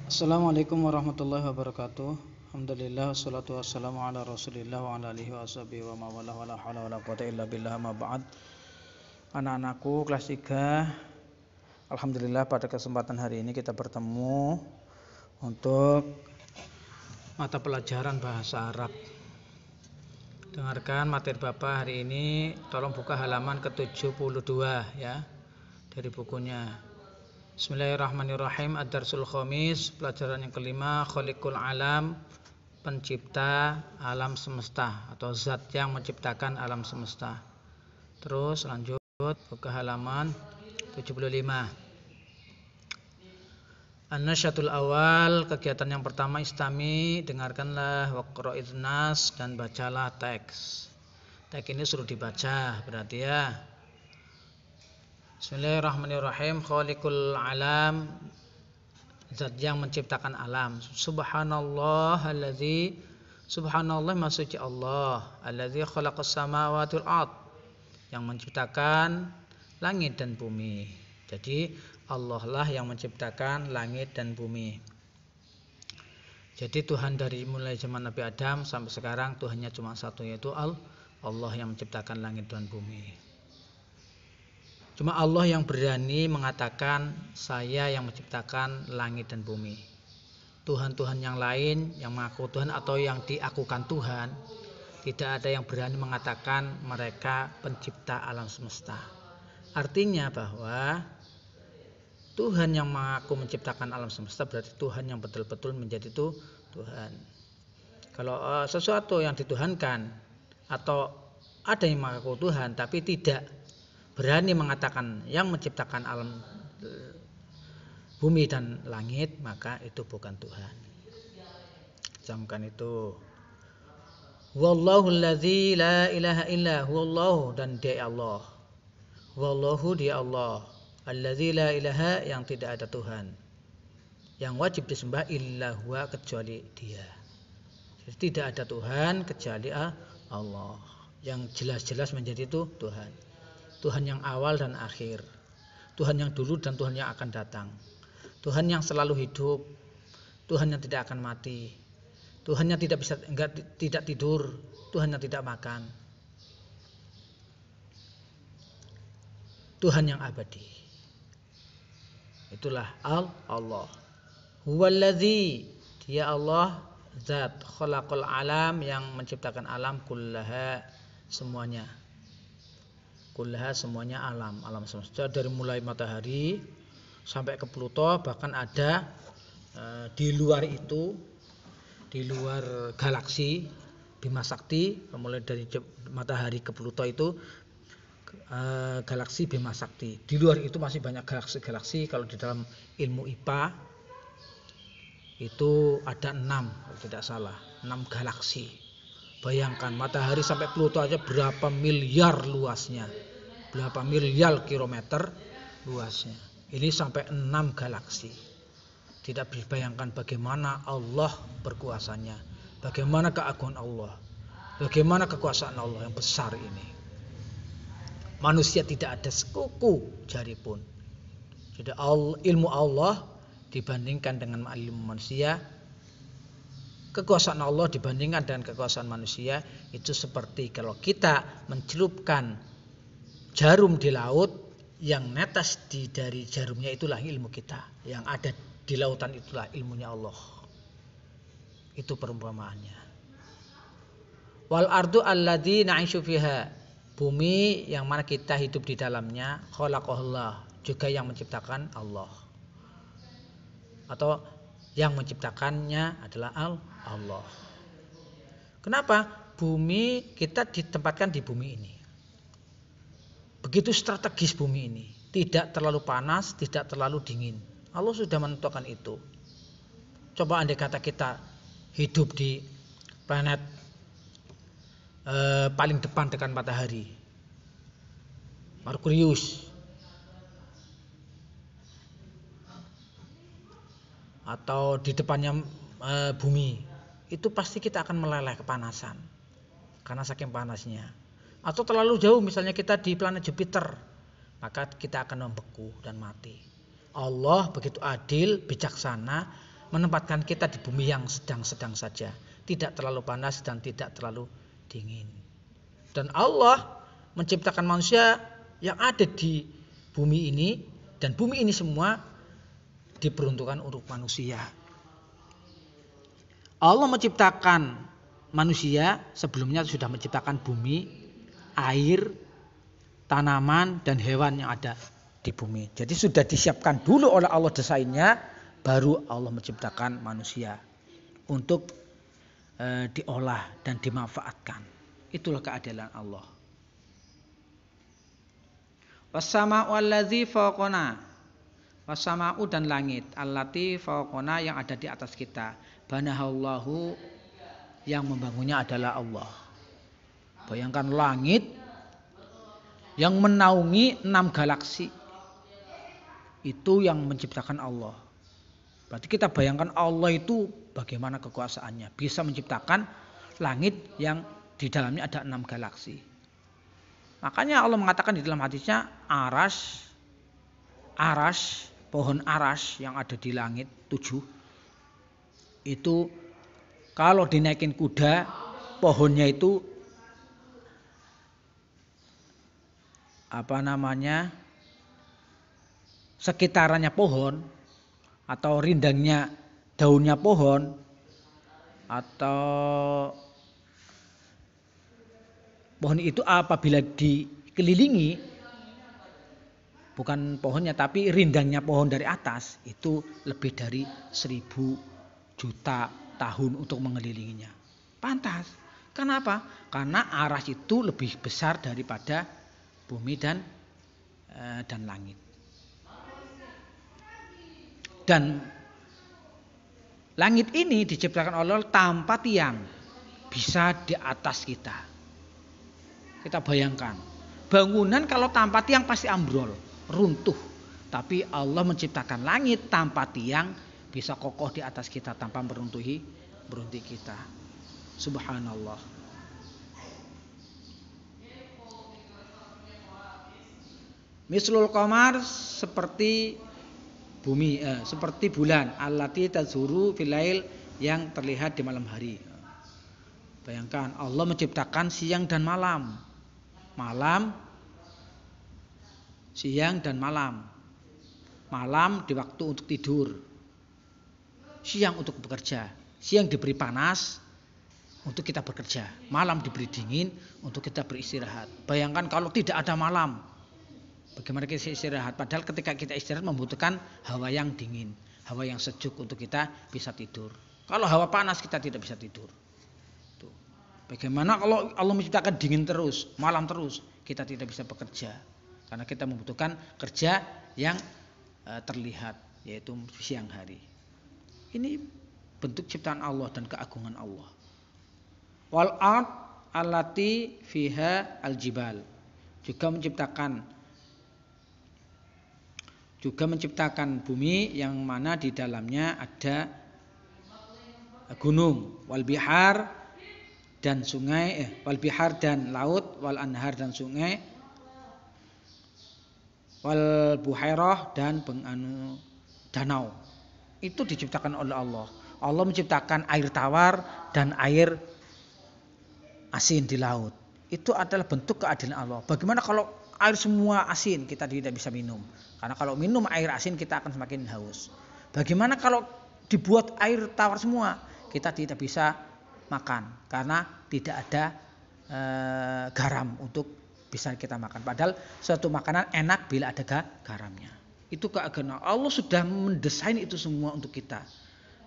Assalamualaikum warahmatullahi wabarakatuh. Alhamdulillah wassalatu wassalamu ala Rasulillah wa ala alihi wa sahbihi wa mawalah wa la haula wa la quwata illa billah ma ba'd. Anak-anakku kelas 3, alhamdulillah pada kesempatan hari ini kita bertemu untuk mata pelajaran bahasa Arab. Dengarkan materi Bapak hari ini, tolong buka halaman ke-72 ya dari bukunya. Bismillahirrahmanirrahim. Ad-Darsul Khamis, pelajaran yang kelima, Khaliqul Alam, pencipta alam semesta atau zat yang menciptakan alam semesta. Terus lanjut ke halaman 75. An-Nasyatul awal, kegiatan yang pertama, istami, dengarkanlah, waqra'idz nas, dan bacalah teks. Teks ini suruh dibaca berarti ya. Bismillahirrahmanirrahim. Khaliqul alam, zat yang menciptakan alam. Subhanallah alladzi, subhanallah maksudnya Allah, alladzi khalaqas samawati wal ard, yang menciptakan langit dan bumi. Jadi Allah lah yang menciptakan langit dan bumi. Jadi Tuhan dari mulai zaman Nabi Adam sampai sekarang Tuhannya cuma satu, yaitu Allah yang menciptakan langit dan bumi. Cuma Allah yang berani mengatakan saya yang menciptakan langit dan bumi. Tuhan-Tuhan yang lain yang mengaku Tuhan atau yang diakukan Tuhan, tidak ada yang berani mengatakan mereka pencipta alam semesta. Artinya bahwa Tuhan yang mengaku menciptakan alam semesta berarti Tuhan yang betul-betul menjadi itu Tuhan. Kalau sesuatu yang dituhankan atau ada yang mengaku Tuhan tapi tidak berani mengatakan yang menciptakan alam bumi dan langit, maka itu bukan Tuhan. Camkan itu. Wallahu allazi la ilaha illa huwallahu, dan dia Allah. Wallahu, dia Allah. Allazi la ilaha, yang tidak ada Tuhan yang wajib disembah illa huwa, kecuali dia. Jadi tidak ada Tuhan kecuali Allah yang jelas-jelas menjadi itu Tuhan. Tuhan yang awal dan akhir, Tuhan yang dulu dan Tuhan yang akan datang, Tuhan yang selalu hidup, Tuhan yang tidak akan mati, Tuhan yang tidak tidur, Tuhan yang tidak makan, Tuhan yang abadi. Itulah Allah. Huwallazi, dia Allah, zat, khalaqal alam, yang menciptakan alam, kullaha, semuanya. Kullaha, semuanya alam semesta, dari mulai matahari sampai ke Pluto, bahkan ada di luar itu, di luar galaksi Bima Sakti, mulai dari matahari ke Pluto itu galaksi Bima Sakti. Di luar itu masih banyak galaksi-galaksi. Kalau di dalam ilmu IPA itu ada 6 kalau tidak salah, 6 galaksi. Bayangkan matahari sampai Pluto aja berapa miliar luasnya, berapa miliar kilometer luasnya. Ini sampai 6 galaksi. Tidak dibayangkan bagaimana Allah berkuasanya, bagaimana keagungan Allah, bagaimana kekuasaan Allah yang besar ini. Manusia tidak ada sekuku jari pun. Jadi ilmu Allah dibandingkan dengan ilmu manusia, kekuasaan Allah dibandingkan dengan kekuasaan manusia, itu seperti kalau kita mencelupkan jarum di laut, yang netes dari jarumnya itulah ilmu kita, yang ada di lautan itulah ilmunya Allah. Itu perumpamaannya. Wal ardu alladzi na'ishu fiha, bumi yang mana kita hidup di dalamnya, khalaqahullah, juga yang menciptakan Allah, atau yang menciptakannya adalah Allah. Kenapa? Bumi, kita ditempatkan di bumi ini. Begitu strategis bumi ini, tidak terlalu panas, tidak terlalu dingin. Allah sudah menentukan itu. Coba andai kata kita hidup di planet paling depan dengan matahari, Merkurius, atau di depannya bumi, itu pasti kita akan meleleh kepanasan karena saking panasnya. Atau terlalu jauh, misalnya kita di planet Jupiter, maka kita akan membeku dan mati. Allah begitu adil, bijaksana, menempatkan kita di bumi yang sedang-sedang saja, tidak terlalu panas dan tidak terlalu dingin. Dan Allah menciptakan manusia yang ada di bumi ini, dan bumi ini semua diperuntukkan untuk manusia. Allah menciptakan manusia sebelumnya sudah menciptakan bumi, air, tanaman dan hewan yang ada di bumi. Jadi sudah disiapkan dulu oleh Allah desainnya, baru Allah menciptakan manusia untuk diolah dan dimanfaatkan. Itulah keadilan Allah. Was-sama'u allazi fawqana. Was-sama'u dan langit allati fawqana yang ada di atas kita. Banahallahu, yang membangunnya adalah Allah. Bayangkan langit yang menaungi 6 galaksi. Itu yang menciptakan Allah. Berarti kita bayangkan Allah itu bagaimana kekuasaannya. Bisa menciptakan langit yang di dalamnya ada 6 galaksi. Makanya Allah mengatakan di dalam hadisnya, aras, pohon aras yang ada di langit 7. Itu kalau dinaikin kuda, pohonnya itu sekitarannya pohon atau rindangnya daunnya pohon atau pohon itu apabila dikelilingi, bukan pohonnya tapi rindangnya pohon dari atas, itu lebih dari 1000 juta tahun untuk mengelilinginya. Pantas. Kenapa? Karena aras itu lebih besar daripada bumi dan langit. Dan langit ini diciptakan Allah tanpa tiang, bisa di atas kita. Kita bayangkan, bangunan kalau tanpa tiang pasti ambrol, runtuh. Tapi Allah menciptakan langit tanpa tiang, bisa kokoh di atas kita tanpa meruntuhi kita. Subhanallah. Mislul qamar, seperti bumi, seperti bulan, allati tazuru fil lail, yang terlihat di malam hari. Bayangkan Allah menciptakan siang dan malam. Siang dan malam. Malam di waktu untuk tidur. Siang untuk bekerja. Siang diberi panas untuk kita bekerja. Malam diberi dingin untuk kita beristirahat. Bayangkan kalau tidak ada malam, bagaimana kita istirahat? Padahal ketika kita istirahat membutuhkan hawa yang dingin, hawa yang sejuk untuk kita bisa tidur. Kalau hawa panas kita tidak bisa tidur. Tuh. Bagaimana kalau Allah menciptakan dingin terus, malam terus, kita tidak bisa bekerja. Karena kita membutuhkan kerja yang terlihat, yaitu siang hari. Ini bentuk ciptaan Allah dan keagungan Allah. Wal ard allati fiha aljibal, juga menciptakan bumi yang mana di dalamnya ada gunung, wal bihar dan sungai, wal bihar dan laut, wal anhar dan sungai, wal buhairah dan danau. Itu diciptakan oleh Allah. Allah menciptakan air tawar dan air asin di laut. Itu adalah bentuk keadilan Allah. Bagaimana kalau air semua asin, kita tidak bisa minum. Karena kalau minum air asin kita akan semakin haus. Bagaimana kalau dibuat air tawar semua, kita tidak bisa makan. Karena tidak ada garam untuk bisa kita makan. Padahal suatu makanan enak bila ada garamnya. Itu keagungan Allah, sudah mendesain itu semua untuk kita.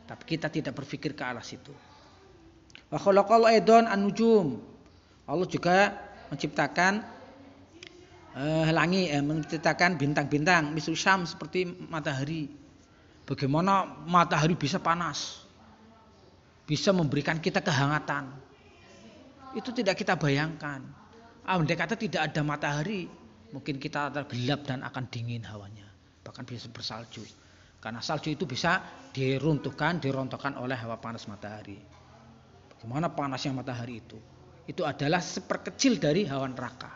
Tapi kita tidak berpikir ke arah situ. Wa khalaqal aidon an-nujum. Allah juga menciptakan menciptakan bintang-bintang, misal syams, seperti matahari. Bagaimana matahari bisa panas, bisa memberikan kita kehangatan. Itu tidak kita bayangkan. Andai kata tidak ada matahari, mungkin kita gelap dan akan dingin hawanya. Bahkan bisa bersalju. Karena salju itu bisa diruntuhkan, dirontokkan oleh hawa panas matahari. Bagaimana panasnya matahari itu? Itu adalah seperkecil dari hawa neraka.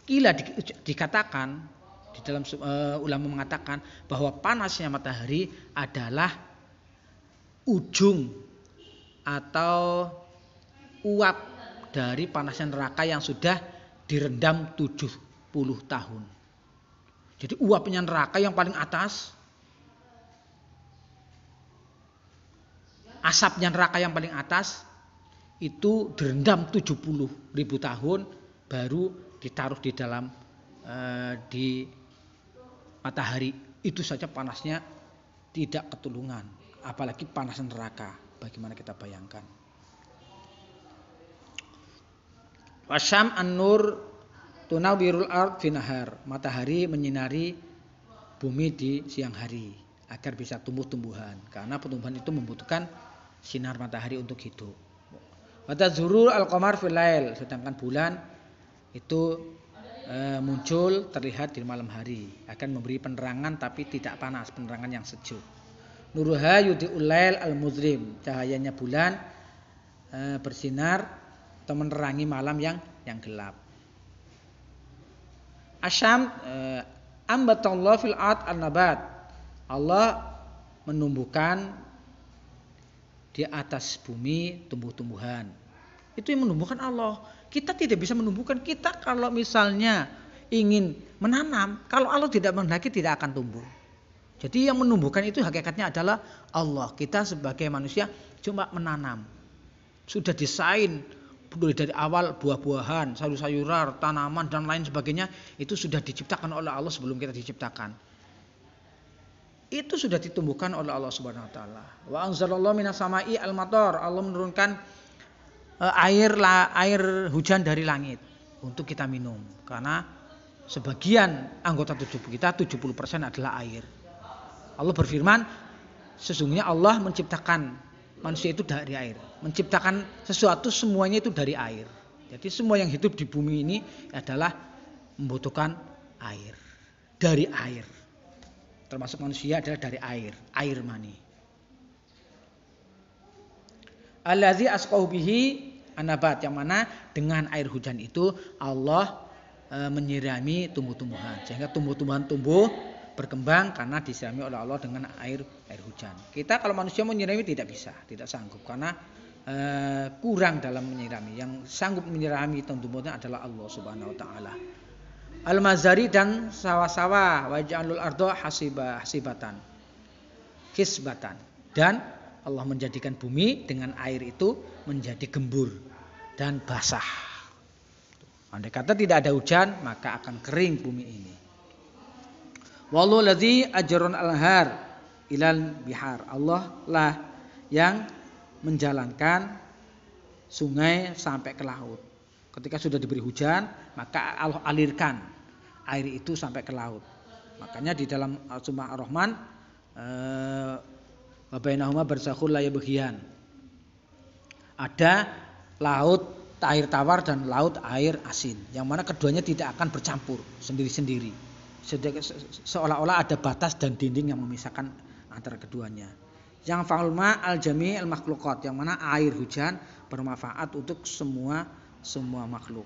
Gila dikatakan Di dalam ulama mengatakan bahwa panasnya matahari adalah ujung atau uap dari panasnya neraka yang sudah direndam 70 tahun. Jadi uapnya neraka yang paling atas, asapnya neraka yang paling atas itu direndam 70.000 tahun baru ditaruh di dalam di matahari. Itu saja panasnya tidak ketulungan, apalagi panas neraka. Bagaimana kita bayangkan? Wasyam an-nur tunawwirul ard fi nahar. Matahari menyinari bumi di siang hari agar bisa tumbuh-tumbuhan, karena pertumbuhan itu membutuhkan sinar matahari untuk hidup. Wa tazhurul al-qamar fil lail, sedangkan bulan itu muncul terlihat di malam hari, akan memberi penerangan tapi tidak panas, penerangan yang sejuk. Nuruha yudi'ul lail al-muzlim, cahayanya bulan bersinar atau menerangi malam yang gelap. Asyam ambatallahu fil ard an-nabat, Allah menumbuhkan di atas bumi tumbuh-tumbuhan. Itu yang menumbuhkan Allah. Kita tidak bisa menumbuhkan. Kita kalau misalnya ingin menanam, kalau Allah tidak menghendaki tidak akan tumbuh. Jadi yang menumbuhkan itu hakikatnya adalah Allah. Kita sebagai manusia cuma menanam. Sudah desain mulai dari awal buah-buahan, sayur-sayuran, tanaman dan lain sebagainya itu sudah diciptakan oleh Allah sebelum kita diciptakan. Itu sudah ditumbuhkan oleh Allah Subhanahu wa taala. Wa anzalallahu minas sama'i al-matar. Allah menurunkan air hujan dari langit untuk kita minum, karena sebagian anggota tubuh kita 70% adalah air. Allah berfirman, sesungguhnya Allah menciptakan manusia itu dari air, menciptakan sesuatu semuanya itu dari air. Jadi semua yang hidup di bumi ini adalah membutuhkan air, dari air. Termasuk manusia adalah dari air mani. Allazi asqahu bihi an-nabat, yang mana dengan air hujan itu Allah menyirami tumbuh-tumbuhan sehingga tumbuh-tumbuhan tumbuh berkembang karena disirami oleh Allah dengan air hujan. Kita kalau manusia menyirami tidak bisa, tidak sanggup karena kurang dalam menyirami. Yang sanggup menyirami tumbuh-tumbuhan adalah Allah Subhanahu wa taala. Al-mazari dan sawah-sawah, wa ja'alul arda hasibatan. Kisbatan, dan Allah menjadikan bumi dengan air itu menjadi gembur dan basah. Andai kata tidak ada hujan, maka akan kering bumi ini. Wallahu ladzi ajrun al-har ilal bihar. Allah lah yang menjalankan sungai sampai ke laut. Ketika sudah diberi hujan, maka Allah alirkan air itu sampai ke laut. Makanya di dalam surah Ar-Rahman wa bainahuma barzakhul la yabghiyan. Ada laut air tawar dan laut air asin, yang mana keduanya tidak akan bercampur sendiri-sendiri. Seolah-olah ada batas dan dinding yang memisahkan antara keduanya. Yang fa'ul ma al-jami' al-makhluqat, yang mana air hujan bermanfaat untuk semua makhluk.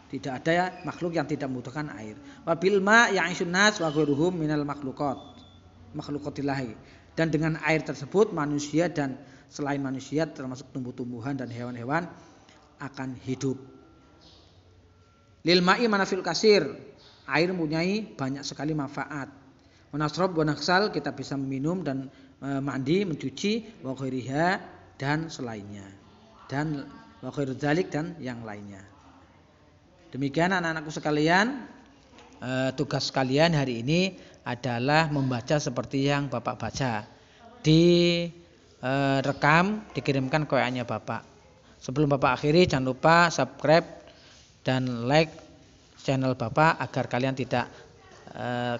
Tidak ada makhluk yang tidak membutuhkan air. Wa bil ma ya'isun nas wa ghairuhum minal makhluqatillahi. Dan dengan air tersebut manusia dan selain manusia termasuk tumbuh-tumbuhan dan hewan-hewan akan hidup. Lil ma'i manafil kasir, air mempunyai banyak sekali manfaat. Wanasrob wa naksal, kita bisa minum dan mandi, mencuci, wa ghairiha, dan selainnya. Dan wa ghairu dzalik, dan yang lainnya. Demikian anak-anakku sekalian, tugas kalian hari ini adalah membaca seperti yang Bapak baca. Direkam, dikirimkan ke WA-nya Bapak. Sebelum Bapak akhiri, jangan lupa subscribe dan like channel Bapak agar kalian tidak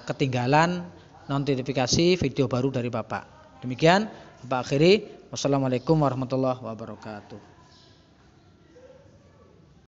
ketinggalan notifikasi video baru dari Bapak. Demikian Bapak akhiri. Wassalamualaikum warahmatullahi wabarakatuh.